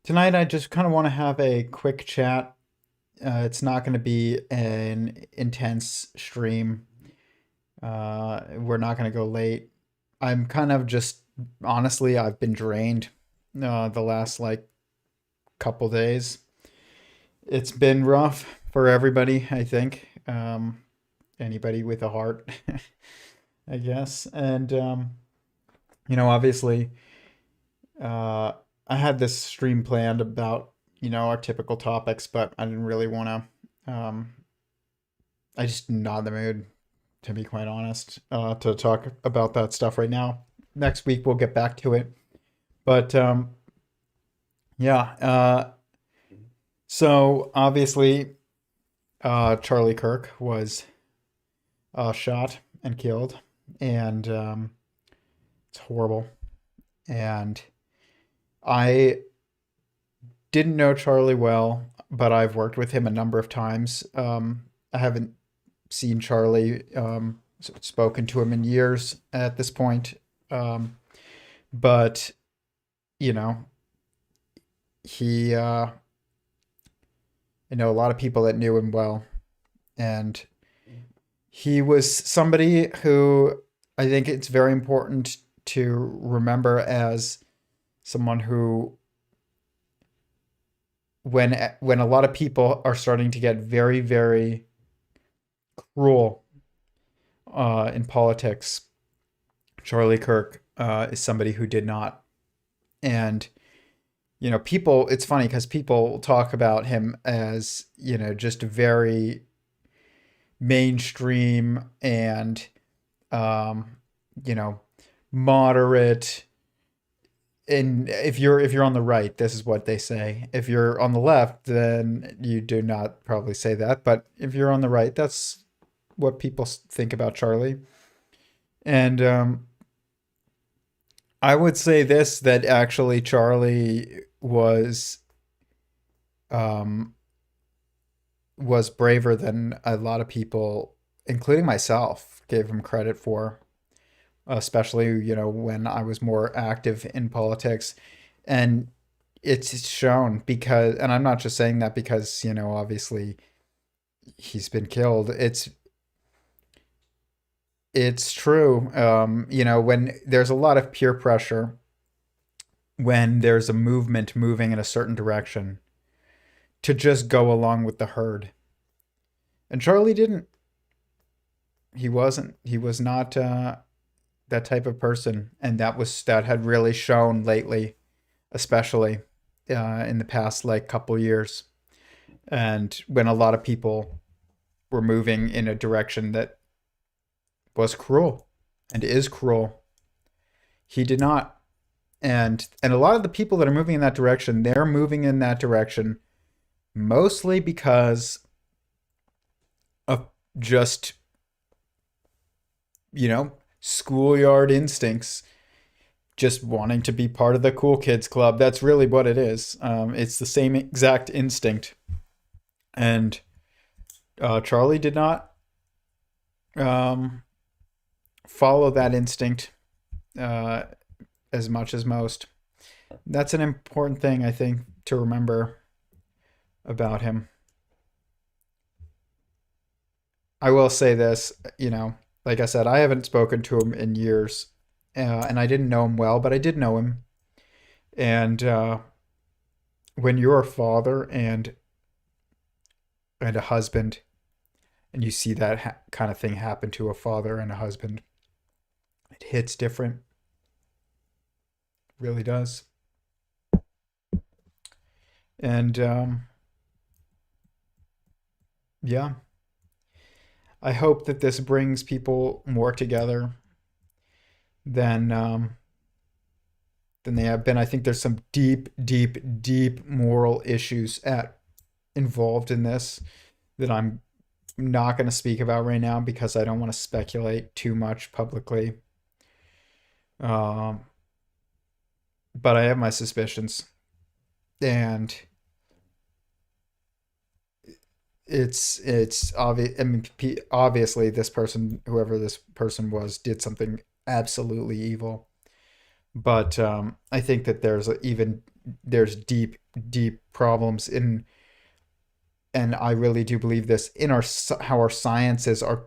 Tonight, I just kind of want to have a quick chat. It's not going to be an intense stream. We're not going to go late. I'm kind of just, honestly, I've been drained the last couple days. It's been rough for everybody, I think. Anybody with a heart, I guess. And, obviously, uh, I had this stream planned about, our typical topics, but I didn't really want to. I just not in the mood, to be quite honest, to talk about that stuff right now. Next week we'll get back to it. But yeah, so obviously, Charlie Kirk was shot and killed, and it's horrible. And I didn't know Charlie well, but I've worked with him a number of times. I haven't seen Charlie, spoken to him in years at this point. Um, but, you know, he, I know a lot of people that knew him well. And he was somebody who I think it's very important to remember as someone who, when a lot of people are starting to get very, very cruel in politics, Charlie Kirk is somebody who did not. And people. It's funny because people talk about him as just very mainstream and um, you know moderate. And if you're on the right, this is what they say. If you're on the left, then you do not probably say that. But if you're on the right, that's what people think about Charlie. And I would say this, that actually Charlie um, was braver than a lot of people, including myself, gave him credit for. Especially when I was more active in politics, and it's shown because, and I'm not just saying that because obviously he's been killed. It's true. When there's a lot of peer pressure, when there's a movement moving in a certain direction, to just go along with the herd. And Charlie didn't. He wasn't. He was not that type of person, and that had really shown lately, especially in the past couple years, and when a lot of people were moving in a direction that was cruel and is cruel. He did not. And a lot of the people that are moving in that direction, they're moving in that direction mostly because of just you know schoolyard instincts, just wanting to be part of the cool kids club. That's really what it is. It's the same exact instinct. And Charlie did not um, follow that instinct uh, as much as most. That's an important thing, I think, to remember about him. I will say this, like I said, I haven't spoken to him in years, and I didn't know him well, but I did know him. And when you're a father and a husband, and you see that kind of thing happen to a father and a husband, it hits different. It really does. And yeah, I hope that this brings people more together than than they have been. I think there's some deep, deep, deep moral issues at involved in this that I'm not going to speak about right now because I don't want to speculate too much publicly. Um, but I have my suspicions, and it's obvious. I mean, obviously, this person, whoever this person was, did something absolutely evil. But I think that there's even there's deep problems in, and I really do believe this, in our how our sciences are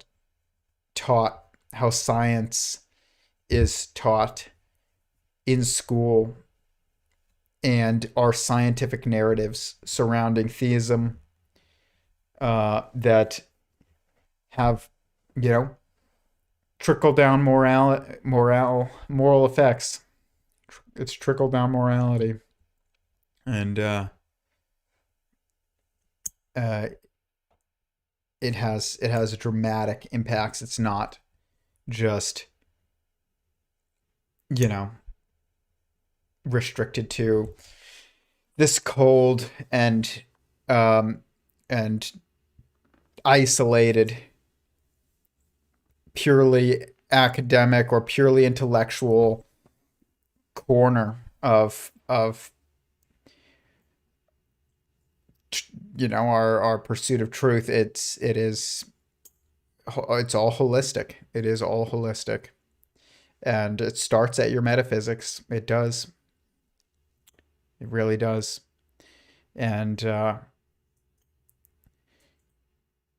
taught, how science is taught in school, and our scientific narratives surrounding theism, that have, you know, trickle down moral effects. It's trickle down morality, and uh, it has dramatic impacts. It's not just, you know, restricted to this cold um and isolated, purely academic or purely intellectual corner of our pursuit of truth. It's all holistic. It is all holistic, and it starts at your metaphysics. It does. It really does. And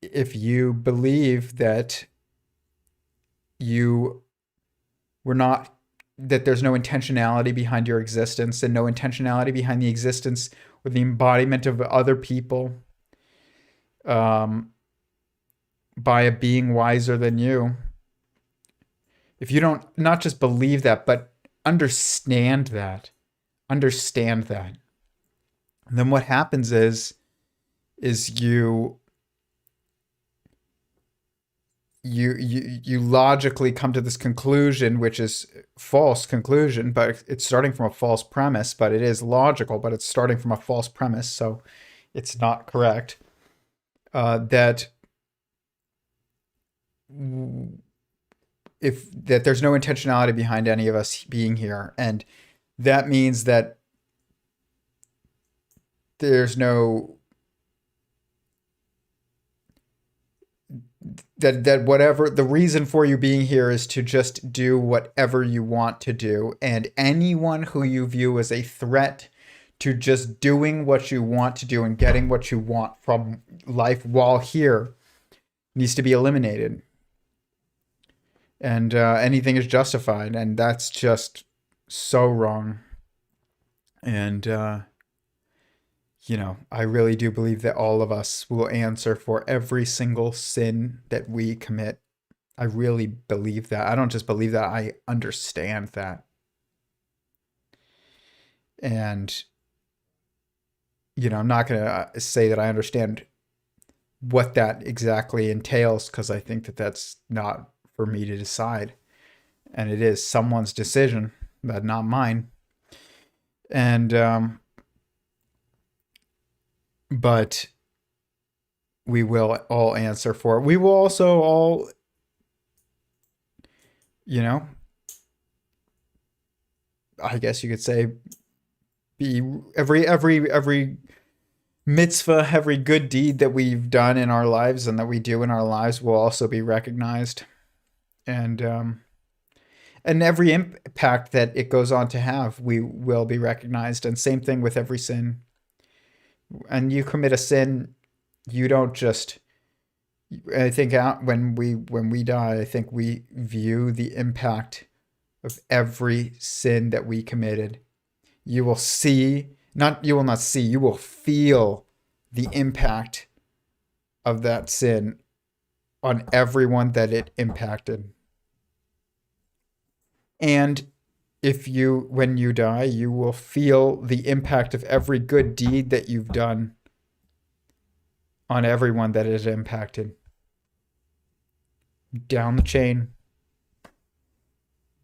if you believe that you were not, that there's no intentionality behind your existence, and no intentionality behind the existence or the embodiment of other people, um, by a being wiser than you, if you don't not just believe that, but understand that, then what happens is you logically come to this conclusion, which is false conclusion, but it's starting from a false premise. But it is logical, but it's starting from a false premise, so it's not correct. That if that there's no intentionality behind any of us being here, and that means that there's no that whatever the reason for you being here is to just do whatever you want to do, and anyone who you view as a threat to just doing what you want to do and getting what you want from life while here needs to be eliminated, and anything is justified, and that's just so wrong. And I really do believe that all of us will answer for every single sin that we commit. I really believe that. I don't just believe that, I understand that. And, I'm not going to say that I understand what that exactly entails, because I think that that's not for me to decide. And it is someone's decision, but not mine. And, but we will all answer for it. We will also all, I guess you could say, be every mitzvah, every good deed that we've done in our lives and that we do in our lives will also be recognized, and every impact that it goes on to have, we will be recognized. And same thing with every sin. And you commit a sin, you don't just. I think when we die, I think we view the impact of every sin that we committed. You will see, not you will not see, you will feel the impact of that sin on everyone that it impacted. And when you die, you will feel the impact of every good deed that you've done on everyone that it impacted. Down the chain,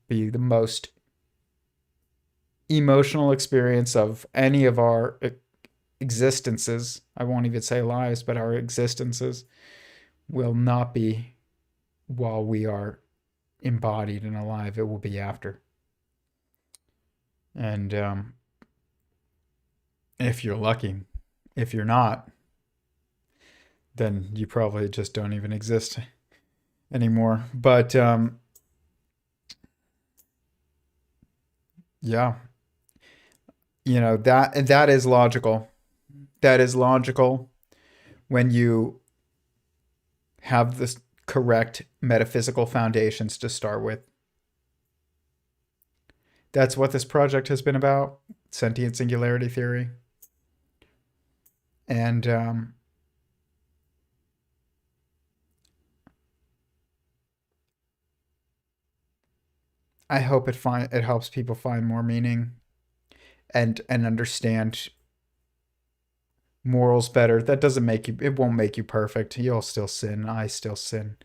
be the most emotional experience of any of our existences. I won't even say lives, but our existences will not be while we are embodied and alive. It will be after. And if you're lucky, if you're not, then you probably just don't even exist anymore. But yeah, that is logical. That is logical when you have the correct metaphysical foundations to start with. That's what this project has been about, sentient singularity theory. And I hope it helps people find more meaning and understand morals better. That doesn't make you, it won't make you perfect. You'll still sin. I still sin.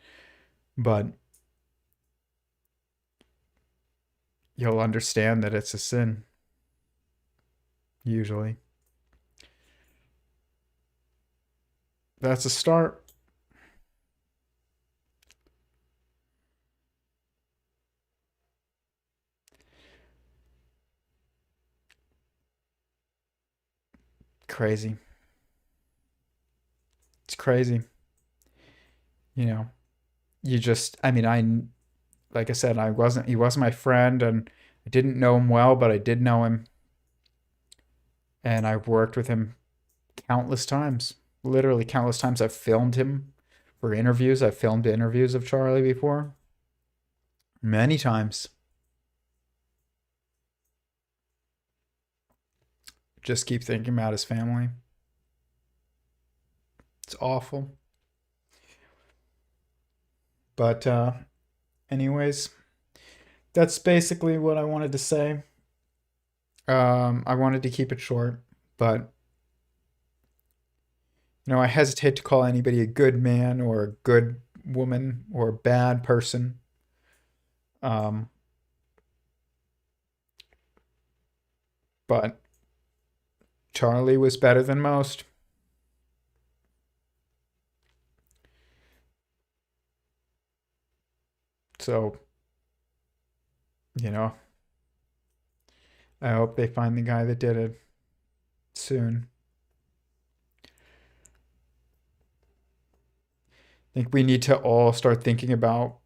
But you'll understand that it's a sin, usually. That's a start. Crazy. It's crazy. You know, you just, I mean, like I said, he wasn't my friend and I didn't know him well, but I did know him. And I've worked with him countless times, literally countless times. I've filmed him for interviews. I've filmed interviews of Charlie before, many times. Just keep thinking about his family. It's awful. But, anyways, that's basically what I wanted to say. I wanted to keep it short, but I hesitate to call anybody a good man or a good woman or a bad person. Um, but Charlie was better than most. So, you know, I hope they find the guy that did it soon. I think we need to all start thinking about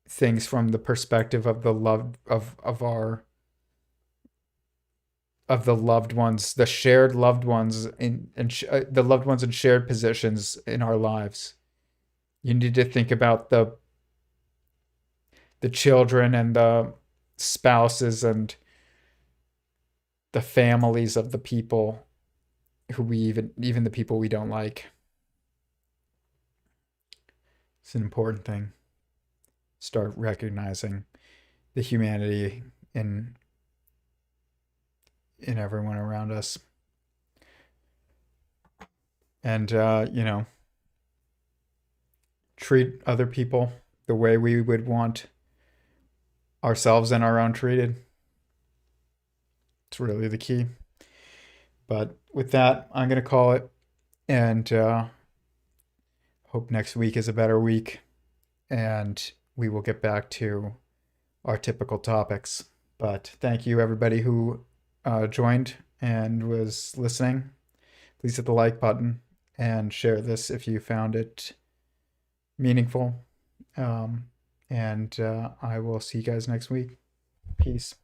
things from the perspective of the loved of our of the loved ones, the shared loved ones the loved ones in shared positions in our lives. You need to think about the children and the spouses and the families of the people who we even the people we don't like. It's an important thing. Start recognizing the humanity in everyone around us. And treat other people the way we would want ourselves and our own treated. It's really the key. But with that, I'm going to call it and hope next week is a better week and we will get back to our typical topics. But thank you, everybody who joined and was listening. Please hit the like button and share this if you found it meaningful. And I will see you guys next week. Peace.